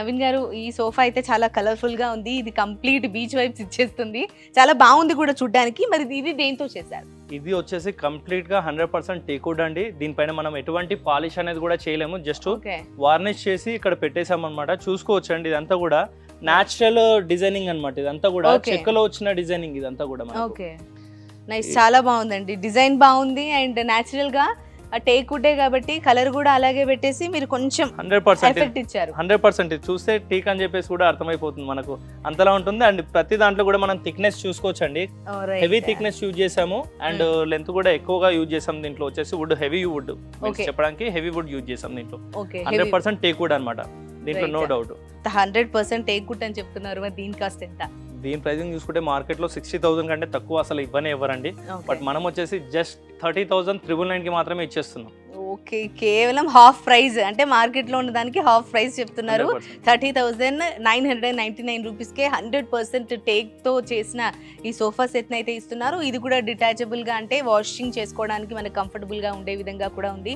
నవీన్ గారు, ఈ సోఫా అయితే చాలా కలర్ఫుల్ గా ఉంది. ఇది కంప్లీట్ బీచ్ వైబ్స్ ఇచ్చేస్తుంది. చాలా బాగుంది కూడా చూడడానికి. మరి ఇది దేంతో చేశారు? ఇది వచ్చేసి కంప్లీట్ గా 100% టేక్వుడ్ అండి. దీనిపైన మనం ఎటువంటి పాలిష్ అనేది కూడా చేయలేము. జస్ట్ ఓకే, వార్నిష్ చేసి ఇక్కడ పెట్టేసాం అనమాట. చూసుకోవచ్చు అండి, ఇదంతా కూడా న్యాచురల్ డిజైనింగ్ అన్నమాట. ఇదంతా కూడా Okay. చెక్కలో వచ్చిన డిజైనింగ్ ఇదంతా కూడా మనకు. Okay, nice. చాలా బాగుందండి, డిజైన్ బాగుంది అండ్ న్యాచురల్ గా టేక్ వుడ్డే కాబట్టి కలర్ కూడా అలాగే పెట్టేసి మీరు కొంచెం 100% ఎఫెక్ట్ ఇచ్చారు. 100% ఇది చూస్తే టీక్ అని చెప్పేసి కూడా అర్థమైపోతుంది మనకు, అంతలా ఉంటుంది. అండ్ ప్రతి దాంట్లో కూడా మనం థిక్నెస్ చూసుకోవచ్చు అండి. హెవీ థిక్నెస్ యూజ్ చేసాము అండ్ లెంత్ కూడా ఎక్కువగా యూజ్ చేసాం. దీంట్లో వచ్చేసి వుడ్ హెవీ వుడ్ Okay. చెప్పడానికి హెవీ వుడ్ యూజ్ చేసాం దీంట్లో. ఓకే, 100% టేక్ వుడ్ అనమాట దీంట్లో, no Right. Doubt. 100% teak wood అని చెప్తున్నారు. మరి దీని కాస్ట్ ఎంత? దీని ప్రైజింగ్ చూసుకుంటే మార్కెట్ లో 60,000 కంటే తక్కువ అసలు ఇవ్వరండి. బట్ మనం వచ్చేసి జస్ట్ 30,999 కి మాత్రమే ఇచ్చేస్తున్నాం. ఓకే, కేవలం హాఫ్ ప్రైస్, అంటే మార్కెట్ లో ఉన్న దానికి హాఫ్ ప్రైస్ చెప్తున్నారు. 100%. 30,999 రూపీస్కే 100% టేక్ తో చేసిన ఈ సోఫా సెట్ అయితే ఇస్తున్నారు. ఇది కూడా డిటాచబుల్ గా, అంటే వాషింగ్ చేసుకోవడానికి మనకు కంఫర్టబుల్ గా ఉండే విధంగా కూడా ఉంది.